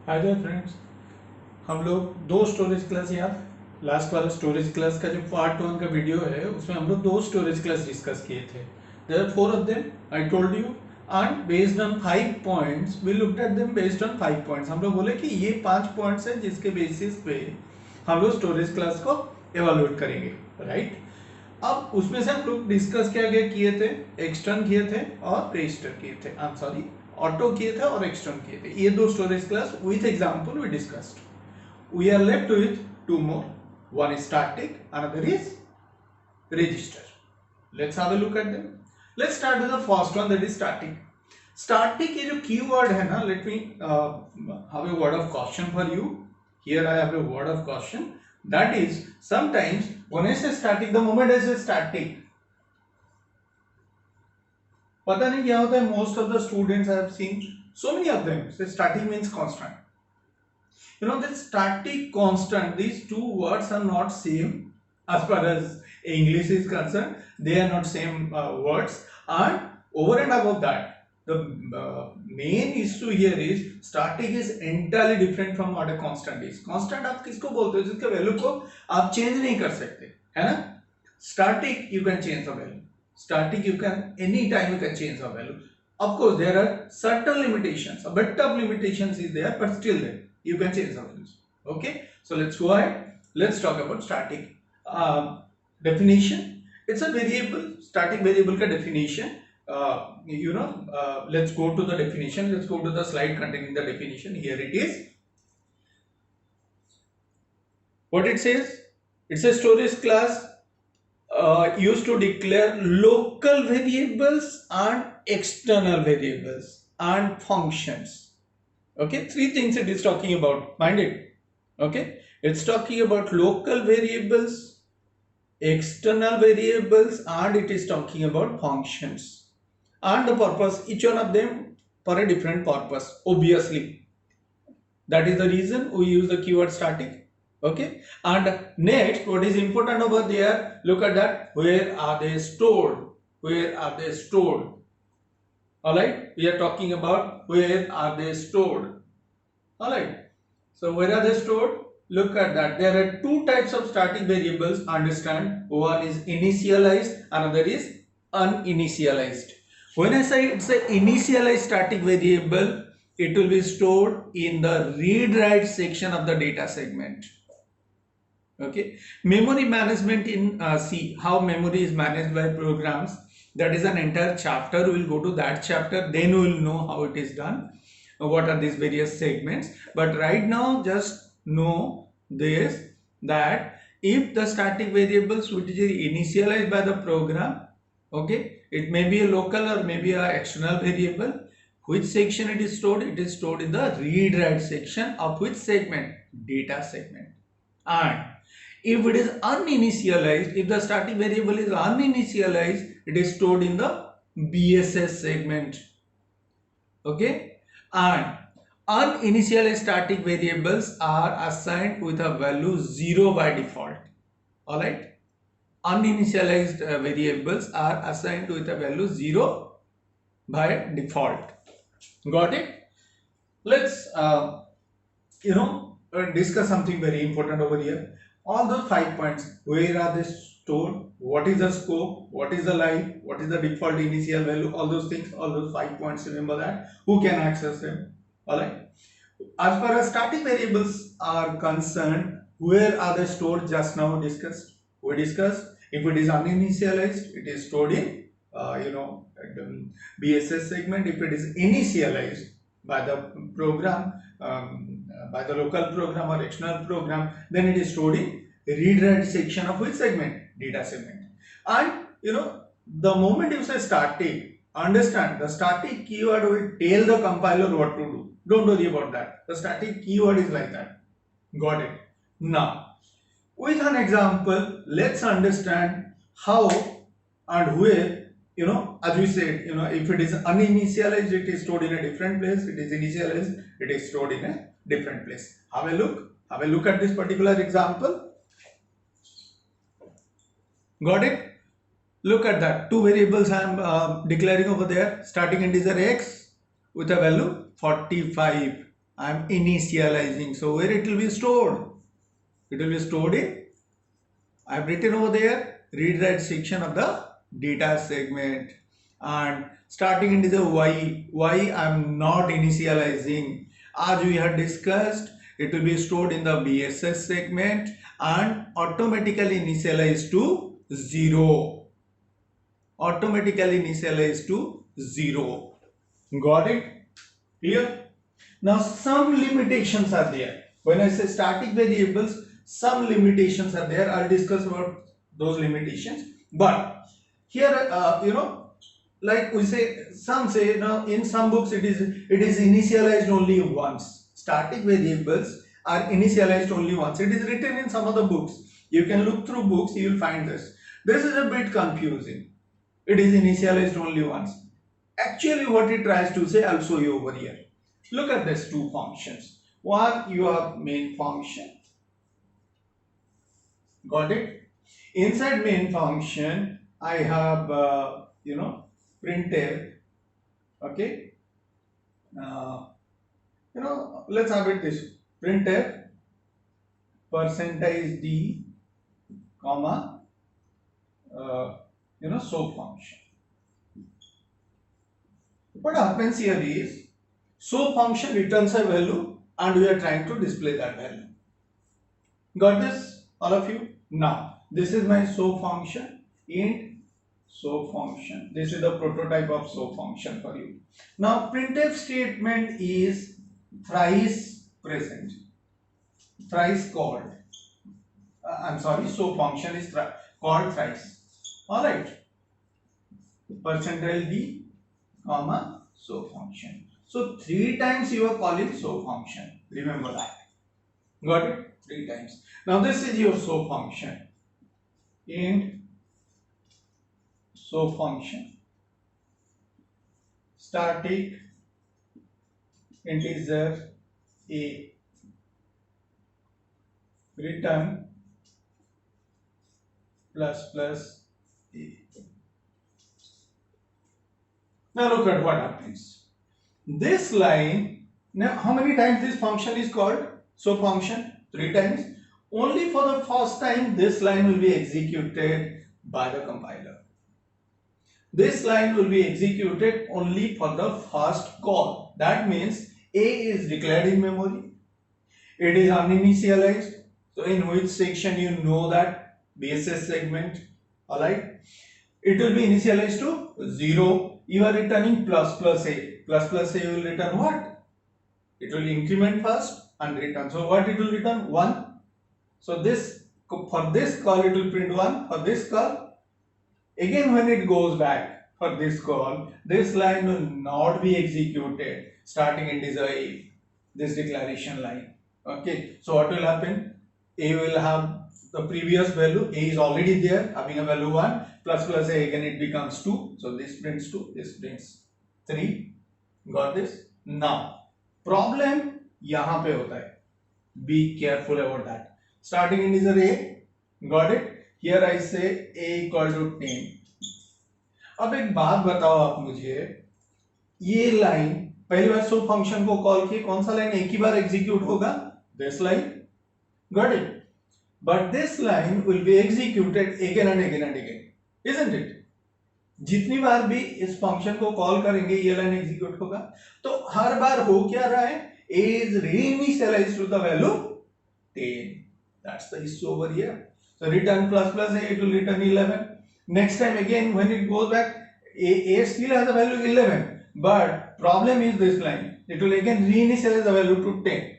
Hi their friends. हम लोग दो स्टोरेज क्लास याद लास्ट वाला स्टोरेज क्लास का जो पार्ट 1 का वीडियो है उसमें हम लोग दो स्टोरेज क्लास डिस्कस किए थे। There are four of them I told you and based on 5 points we looked at them based on 5 points. हम लोग बोले कि ये 5 पॉइंट्स हैं जिसके बेसिस पे हम लोग स्टोरेज क्लास को एवेलुएट करेंगे, राइट। अब उसमें से हम लोग डिस्कस क्या क्या किए थे, एक्सटर्न किए थे और रजिस्टर किए थे, आई एम सॉरी ऑटो किए थे और एक्सटर्न किए थे। ये दो storage class with example we discussed. We are left with two more. One is static, another is register. Let's have a look at them. Let's start with the first one, that is static. Static ये जो keyword है ना, let me have a word of caution for you. Here I have a word of caution. That is, sometimes when I say static, the moment I say static, पता नहीं क्या होता है, most of the students I have seen, so many of them say static means constant. You know, this static, constant, these two words are not same as far as English is concerned. They are not same words, and over and above that, the main issue here is static is entirely different from what a constant is. Constant आप किसको बोलते हो? जिसके value को आप change नहीं कर सकते, है ना। Static you can change the value. Static you can any time you can change the value. Of course there are certain limitations, a bit of limitations is there, but still there you can change the values. Okay, so let's go ahead. Let's talk about static definition. It's a variable, static variable ka definition. Let's go to the definition. Let's go to the slide containing the definition. Here it is. What it says, it's a storage class used to declare local variables and external variables and functions. Okay, three things it is talking about, mind it. Okay, it's talking about local variables, external variables, and it is talking about functions, and the purpose, each one of them for a different purpose, obviously. That is the reason we use the keyword static. Okay, and next, what is important over there, look at that, where are they stored, where are they stored. All right, we are talking about where are they stored. All right, so where are they stored? Look at that, there are two types of static variables, understand. One is initialized, another is uninitialized. When I say it's an initialized static variable, it will be stored in the read write section of the data segment. Okay, memory management in C, how memory is managed by programs, that is an entire chapter. We will go to that chapter, then we will know how it is done, what are these various segments. But right now just know this, that if the static variables which is initialized by the program, okay, it may be a local or maybe a external variable, which section it is stored? It is stored in the read write section of which segment? Data segment. And if it is uninitialized, if the static variable is uninitialized, it is stored in the BSS segment. Okay, and uninitialized static variables are assigned with a value 0 by default. All right, uninitialized variables are assigned with a value 0 by default. Got it? Let's discuss something very important over here. All those 5 points, where are they stored, what is the scope, what is the life, what is the default initial value, all those things, all those 5 points, remember that. Who can access them? All right, as far as static variables are concerned, where are they stored? Just now we discussed if it is uninitialized, it is stored in BSS segment. If it is initialized by the program, by the local program or external program, then it is stored in read write section of which segment? Data segment. And the moment you say static, understand the static keyword will tell the compiler what to do. Don't worry about that. The static keyword is like that. Got it? Now, with an example, let's understand how and where, as we said, if it is uninitialized, it is stored in a different place. It is initialized, it is stored in a different place. Have a look at this particular example. Got it? Look at that. Two variables I am declaring over there. Starting integer x with a value 45. I'm initializing. So where it will be stored? It will be stored in, I've written over there, read write section of the data segment. And starting into the why I'm not initializing. As we had discussed, it will be stored in the BSS segment and automatically initialized to 0. Automatically initialized to 0. Got it? Clear? Now some limitations are there. When I say static variables, some limitations are there. I'll discuss about those limitations. But here, like we say, some say now in some books it is initialized only once. Static variables are initialized only once. It is written in some of the books. You can look through books. You will find this. This is a bit confusing. It is initialized only once. Actually, what it tries to say, I'll show you over here. Look at these two functions. One, your main function. Got it? Inside main function, I have, printf. Okay. Let's have it this printf percentage d, comma, so function. What happens here is, so function returns a value and we are trying to display that value. Got this, all of you? Now, this is my so function, int so function. This is the prototype of so function for you. Now, printf statement is thrice present, thrice called. I'm sorry, so function is called thrice. All right. Percentage d, comma, so function. So 3 times you are calling so function. Remember that. Got it? 3 times. Now this is your so function. Int so function. Static integer a. Return plus a. Now look at what happens. This line, now how many times this function is called? So function 3 times. Only for the first time this line will be executed by the compiler. This line will be executed only for the first call. That means a is declared in memory. It is uninitialized. So in which section you know that BSS segment. Alright. It will be initialized to 0. You are returning plus a. Plus a will return what? It will increment first and return. So what it will return? 1. So this, for this call it will print 1. For this call, again when it goes back for this call, this line will not be executed starting integer a. This declaration line. Okay. So what will happen? A will have the previous value. A is already there, having a value 1. Plus a, again it becomes 2. So this prints 2. This prints 3. Got this? Now, problem यहाँ पे होता है. Be careful about that. Starting integer a. Got it? Here I say a equal to 10. अब एक बात बताओ आप मुझे, ये लाइन पहली बार सो फंक्शन को कॉल किए, कौन सा लाइन एक ही बार एग्जीक्यूट होगा? This line. Got it? But this line will be executed again and again and again, isn't it? जितनी बार भी इस फंक्शन को कॉल करेंगे ये लाइन एग्जीक्यूट होगा. तो हर बार हो क्या रहा है? A is reinitialized to the value 10. That's the issue over here. So return plus a, it will return 11. Next time again when it goes back, a still has a value 11. But problem is this line. It will again reinitialize the value to 10.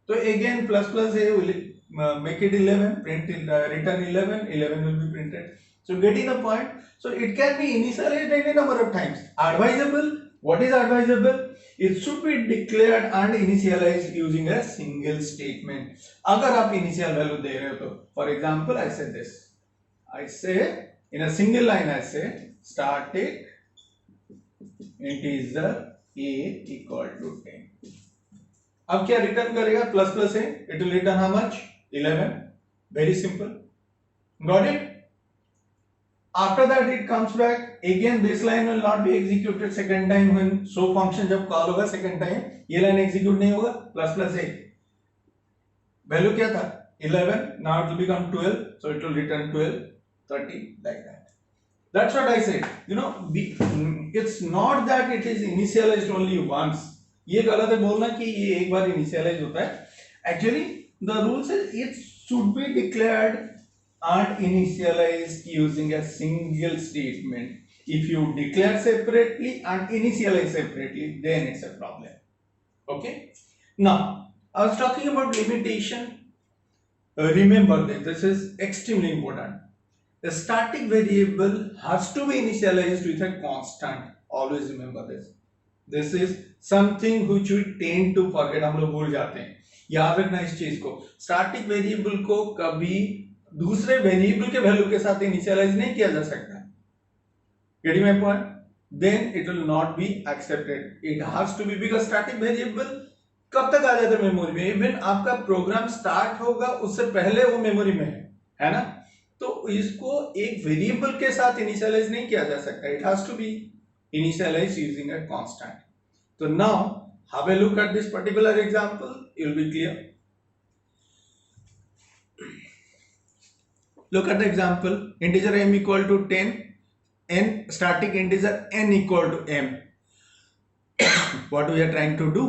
So again plus a will make it 11, print return 11, 11 will be printed. So getting the point. So it can be initialized any number of times. Advisable. What is advisable? It should be declared and initialized using a single statement. अगर आप initial value दे रहे हो तो, for example, I say this. I say in a single line I say static integer a equal to 10. अब क्या return करेगा? Plus a. It will return how much? 11. Very simple. Got it? After that it comes back again, this line will not be executed second time when show function जब call होगा second time ये line execute नहीं होगा, plus plus a value क्या था 11, now it will become 12, so it will return 12 30 like that. That's what I said, you know, it's not that it is initialized only once. ये गलत है बोलना कि ये एक बार initialize होता है. Actually the rule says it should be declared and initialized using a single statement. If you declare separately and initialize separately, then it's a problem. Okay, now I was talking about limitation. Remember this is extremely important. The static variable has to be initialized with a constant. Always remember this. This is something which we tend to forget. हम लोग भूल जाते हैं. याद रखना इस चीज को. स्टैटिक वेरिएबल को कभी दूसरे वेरिएबल के वैल्यू के साथ इनिशियलाइज नहीं किया जा सकता. Getting my point? Then it will not be accepted. It has to be, because static variable कब तक आ जाता है मेमोरी में? इवन आपका प्रोग्राम स्टार्ट होगा उससे पहले वो मेमोरी में है ना. तो इसको एक वेरिएबल के साथ इनिशियलाइज नहीं किया जा सकता. It has to be initialise using a constant. तो now have a look at this particular example, you will be clear. Look at the example. Integer m equal to 10, n static integer n equal to m. What we are trying to do?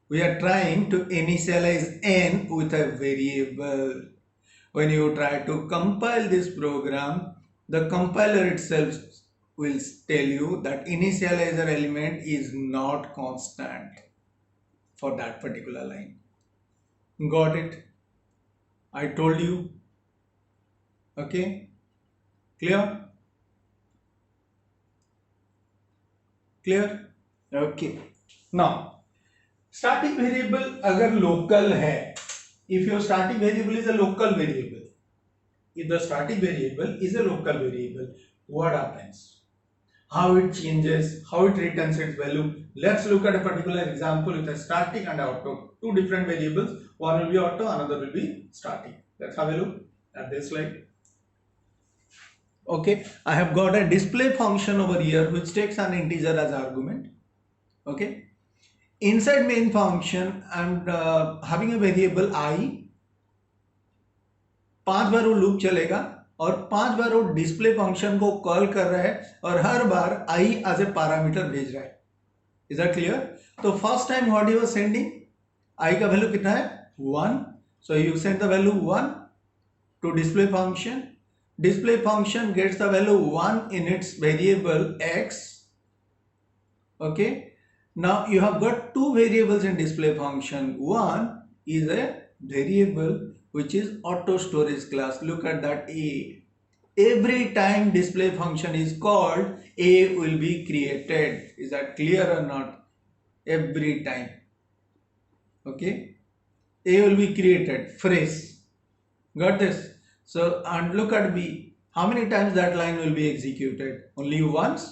We are trying to initialize n with a variable. When you try to compile this program, the compiler itself will tell you that initializer element is not constant for that particular line. Got it? I told you. Okay, clear? Okay, now static variable अगर local है, if your static variable is a local variable, if the static variable is a local variable, what happens? How it changes, how it returns its value. Let's look at a particular example with a static and auto, two different variables. One will be auto, another will be static. Let's have a look at this slide. Okay, I have got a display function over here which takes an integer as argument. Okay, inside main function I'm having a variable I. 5 बार वो loop चलेगा और 5 बार वो display function को call कर रहा है और हर बार I as a parameter भेज रहा है. Is that clear? तो first time what he was sending, I का वैल्यू कितना है 1, so you send the value 1 to display function. Display function gets the value 1 in its variable x. Okay, now you have got two variables in display function. One is a variable which is auto storage class. Look at that A. Every time display function is called, A will be created. Is that clear or not? Every time. Okay, A will be created fresh. Got this? So and look at B. How many times that line will be executed? Only once.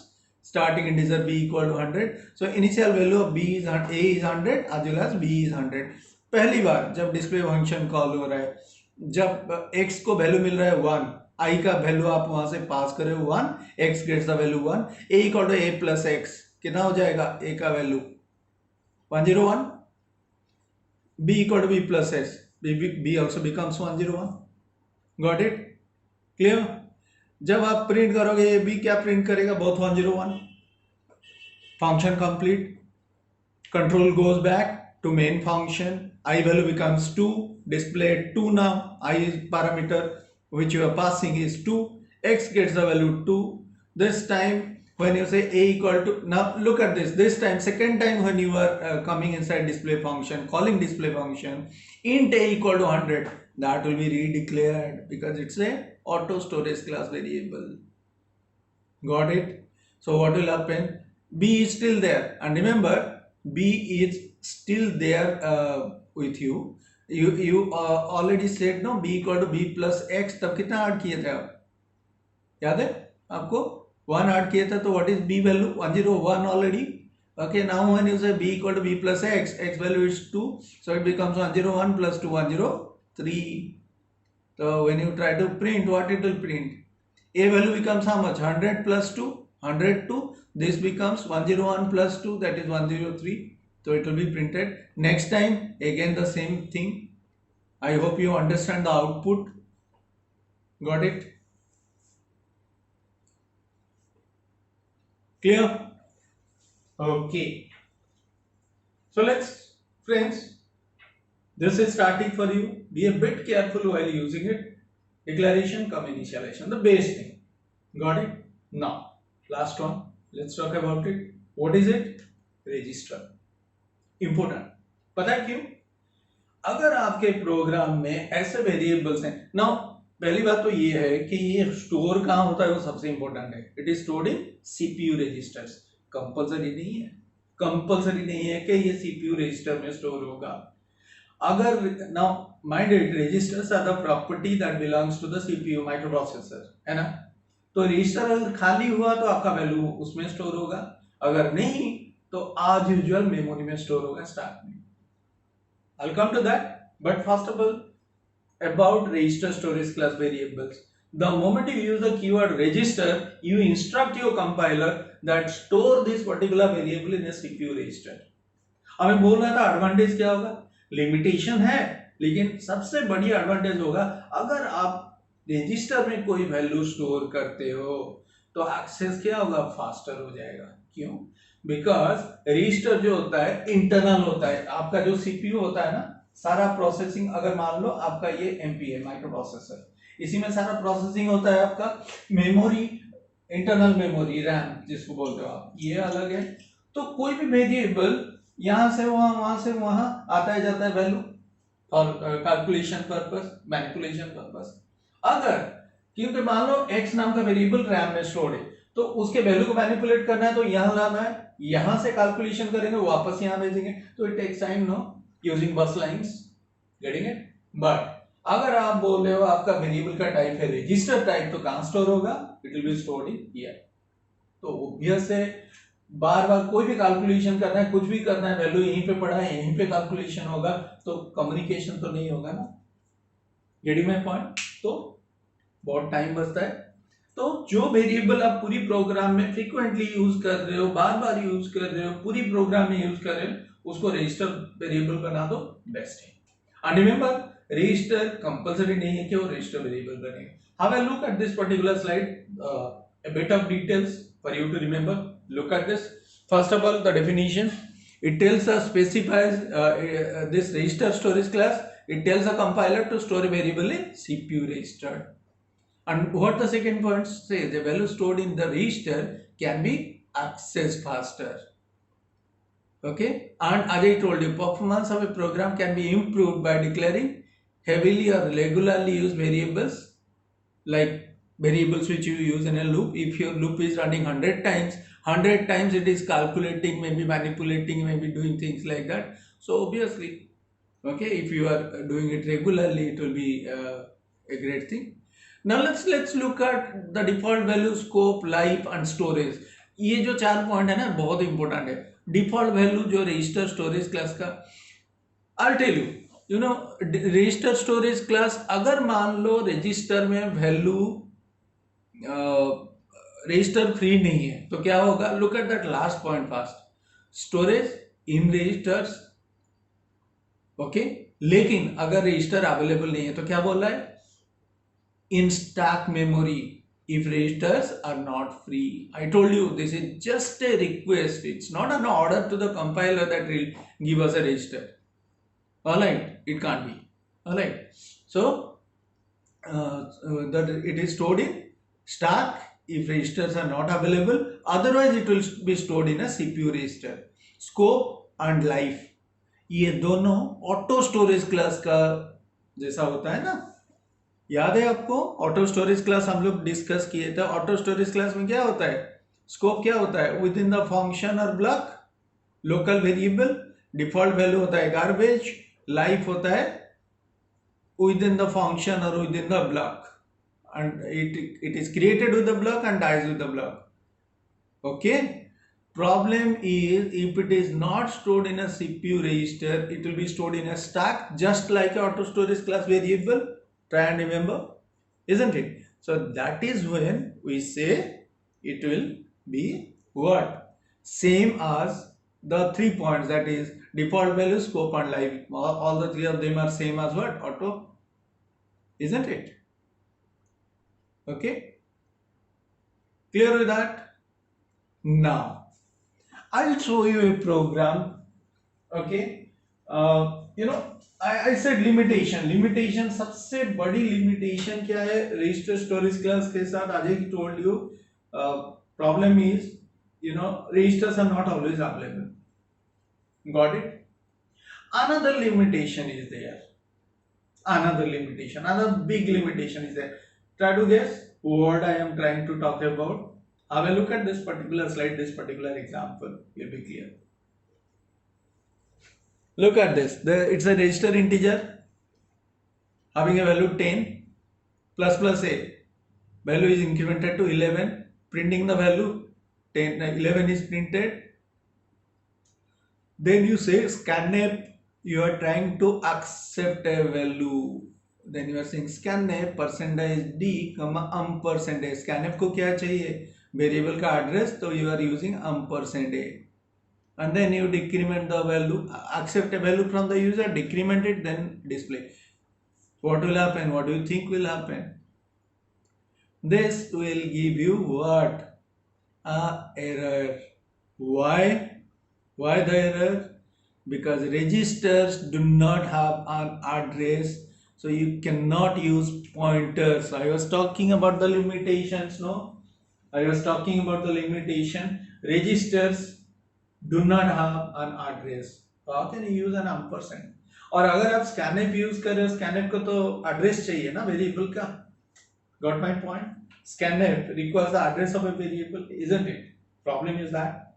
Starting integer B equal to 100. So initial value of B is A is 100 as well as B is 100. पहली बार जब display function call हो रहा है, जब x को value मिल रहा है 1, i का वैल्यू आप वहां से पास कर रहे हो 1, x gets the value 1, a equal to a plus x, कितना हो जाएगा a का value 101, b equal to b plus s, b also becomes 101. Got it? Clear? जब आप प्रिंट करोगे ये b क्या प्रिंट करेगा? Both 101. Function complete. Control goes back to main function. I value becomes 2, display 2 now. I is parameter which you are passing is 2, x gets the value 2. This time when you say a equal to, now look at this time second time when you are coming inside display function, calling display function, int a equal to 100, that will be redeclared because it's a auto storage class variable. Got it? So what will happen? B is still there, and remember B is still there with you. You already said no, b equal to b plus x. तब कितना add किए थे आप? याद है आपको? 1 add किए थे. तो what is b value? 101 already. Okay, now when you say b equal to b plus x, x value is 2, so it becomes 101 plus 2, 103. So when you try to print, what it will print? A value becomes how much? 100 plus 2, 102. This becomes 101 plus 2, that is 103. So it will be printed. Next time again the same thing. I hope you understand the output. Got it? Clear? Okay. So let's, friends, this is starting for you. Be a bit careful while using it. Declaration, cum initialization, the base thing. Got it? Now, last one. Let's talk about it. What is it? Register. Important. पता है क्यों? अगर आपके programme में ऐसे variables हैं, now पहली बात तो ये है कि ये स्टोर कहाँ होता है वो सबसे इंपॉर्टेंट है. It is stored in CPU registers. Compulsory नहीं है, कंपलसरी नहीं है कि ये सीपीयू रजिस्टर में स्टोर होगा. अगर now mind it, registers are the property that belongs to the CPU micro processor, है ना. तो रजिस्टर अगर खाली हुआ तो आपका वैल्यू उसमें स्टोर होगा, अगर नहीं तो आज यूजुअल मेमोरी में स्टोर होगा, स्टैक में. I'll come to that, but first of all, about register storage class variables. The moment you use the keyword register, you instruct your compiler that store this particular variable in a CPU register. हमें बोल रहा था advantage क्या होगा, limitation है, लेकिन सबसे बड़ी एडवांटेज होगा अगर आप रजिस्टर में कोई वैल्यू स्टोर करते हो तो एक्सेस क्या होगा, फास्टर हो जाएगा. क्यों? बिकॉज रजिस्टर जो होता है इंटरनल होता है. आपका जो सीपीयू होता है ना, सारा प्रोसेसिंग, अगर मान लो आपका ये एमपी है, माइक्रो प्रोसेसर, इसी में सारा प्रोसेसिंग होता है. आपका मेमोरी, इंटरनल मेमोरी, रैम जिसको बोलते हो आप, ये अलग है. तो कोई भी वेरिएबल यहां से वहां, वहां से वहां आता है जाता है वैल्यू और कैलकुलेशन पर्पस, मैनिपुलेशन पर्पस. अगर क्योंकि मान लो एक्स नाम का वेरिएबल रैम में स्टोर्ड है, तो उसके वैल्यू को मैनिपुलेट करना है तो यहां लाना है, यहां से कैलकुलेशन करेंगे, वापस यहां भेजेंगे, तो it takes time, no, using bus lines. Getting it? But अगर आप बोल रहे हो आपका वेरिएबल का टाइप है रजिस्टर टाइप, तो कहां स्टोर होगा? It will be stored in here. तो ऑब्वियस है, बार बार कोई भी कैलकुलेशन करना है, कुछ भी करना है, वैल्यू यहीं पे पड़ा है, यहीं पे कैलकुलेशन होगा, तो कम्युनिकेशन तो नहीं होगा ना. Getting my point? तो बहुत टाइम बचता है. तो जो वेरिएबल आप पूरी प्रोग्राम में फ्रीक्वेंटली यूज कर रहे हो, बार बार यूज कर रहे हो, पूरी प्रोग्राम में यूज कर रहे हो, उसको रजिस्टर वेरिएबल बना दो, बेस्ट है. एंड रिमेंबर, रजिस्टर कंपलसरी नहीं है कि वो रजिस्टर वेरिएबल बने. Have a look at this particular slide, a bit of details for you to remember. Look at this. First of all, the definition. It tells us, specifies this register storage class. It tells a compiler to store a variable in CPU register. And what the second point says, the value stored in the register can be accessed faster. Okay, and as I told you, performance of a program can be improved by declaring heavily or regularly used variables, like variables which you use in a loop. If your loop is running 100 times it is calculating, maybe manipulating, maybe doing things like that. So obviously, okay, if you are doing it regularly, it will be a great thing. Now let's look at the default value, scope, life and storage. ये जो 4 point है ना, बहुत important है. Default value जो register storage class का, I'll tell you, you know, register storage class, अगर मान लो रजिस्टर में वैल्यू रजिस्टर फ्री नहीं है तो क्या होगा? Look at that last point fast. Storage in registers, okay, लेकिन अगर रजिस्टर अवेलेबल नहीं है तो क्या बोल रहा है? In stack memory if registers are not free. I told you this is just a request. It's not an order to the compiler that will give us a register. All right, it can't be. All right. So that it is stored in stack if registers are not available. Otherwise, it will be stored in a CPU register. Scope and life. ये दोनों auto storage class का जैसा होता है ना. याद है आपको? ऑटो स्टोरेज क्लास हम लोग डिस्कस किए थे. ऑटो स्टोरेज क्लास में क्या होता है? स्कोप क्या होता है? विद इन द फंक्शन और block, local variable, default value होता है गार्बेज, लाइफ होता है विद इन द फंक्शन और within the block, and it is created with the block and dies with the block. Okay, problem is if it is not stored in a CPU register, it will be stored in a stack just like a auto storage class variable. Try and remember, isn't it? So that is when we say it will be what? Same as the 3 points, that is default value, scope and live. All the three of them are same as what? Auto, isn't it? Okay, clear with that? Now I'll show you a program. Okay, I said limitation सबसे बड़ी limitation क्या है register storage class के साथ? आज he told you problem is registers are not always available. Got it? Another limitation is there. Another big limitation is there. Try to guess what I am trying to talk about. Have a look at this particular slide, this particular example. You'll be clear. Look at this. It's a register integer having a value 10 plus a. Value is incremented to 11. Printing the value 10, 11 is printed. Then you say scanf. You are trying to accept a value. Then you are saying scanf percentage d comma %. Scanf को क्या चाहिए? Variable का address, तो you are using %. And then you decrement the value, accept a value from the user, decrement it, then display. What will happen? What do you think will happen? This will give you what? A error. Why the error? Because registers do not have an address, so you cannot use pointers. I was talking about the limitations, no? I was talking about the limitation. Registers do not have an address. So how can you use an ampersand? और अगर आप scanf use कर रहे हो, scanf को तो address चाहिए ना वेरिएबल का. Got my point? Scanf requires the address of a variable, isn't it? Problem is that.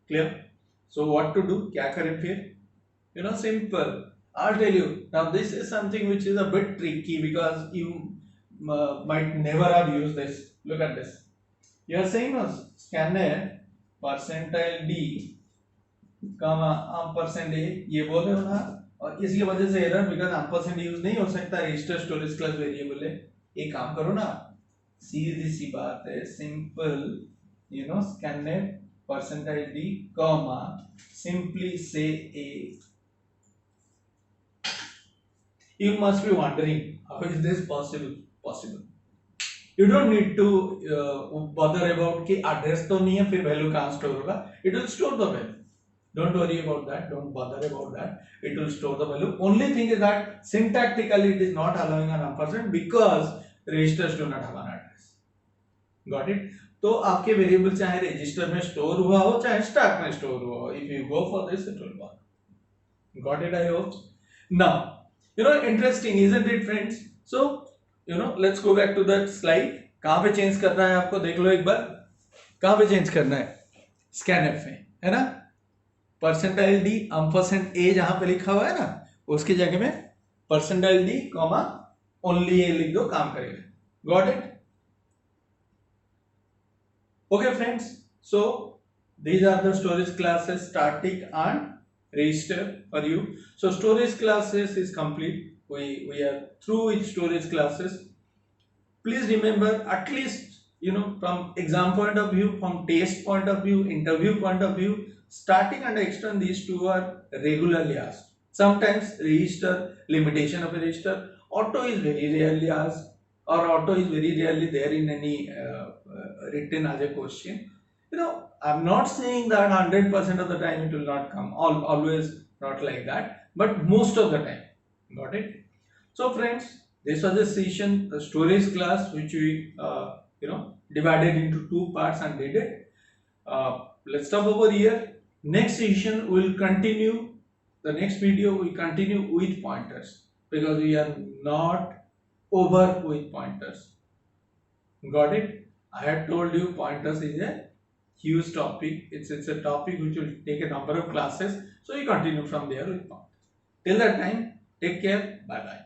Clear? So what to do? क्या करें फिर? Simple. I'll tell you. Now this is something which is a bit tricky because you might never have used this. Look at this. You are saying scanf percentile d comma ampersand a, ये बोल रहे हो ना, और इसकी वजह से error because ampersand use नहीं हो सकता, रजिस्टर स्टोरेज क्लास वेरिएबल है. एक काम करो ना, सीधी सी बात है, simple scanf percentile d comma simply say a. You must be wondering, how is this possible? You don't need to bother about कि address तो नहीं है, फिर value कहाँ store होगा. It will store the value. Don't worry about that. Don't bother about that. It will store the value. Only thing is that syntactically it is not allowing an ampersand because registers do not have an address. Got it? तो आपके variable चाहे register में store हुआ हो चाहे stack में store हुआ हो, if you go for this it will work. Got it? I hope. Now, interesting, isn't it, friends? So, let's go back to that slide. कहाँ पे चेंज करना है आपको, देख लो एक बार. कहाँ पे चेंज करना है? scanf में, है ना? परसेंटाइल डी ampersand a जहां पे लिखा हुआ है ना, उसकी जगह में परसेंटाइल डी कॉमा ओनली ए लिख दो, काम करेगा. Got it? Okay friends, so these are the storage classes, static and register for you. So storage classes is complete. We are through with storage classes. Please remember, at least from exam point of view, from test point of view, interview point of view, static and extern, these two are regularly asked. Sometimes register, limitation of a register. Auto is very rarely asked, or auto is very rarely there in any written as a question. I'm not saying that 100% of the time it will not come, always not like that, but most of the time. Got it? So friends, this was a session, the storage class, which we divided into 2 parts and did it. Let's stop over here. Next session will continue, the next video we continue with pointers, because we are not over with pointers. Got it? I had told you pointers is a huge topic. It's a topic which will take a number of classes, so you continue from there with pointers. Till that time, take care. Bye bye.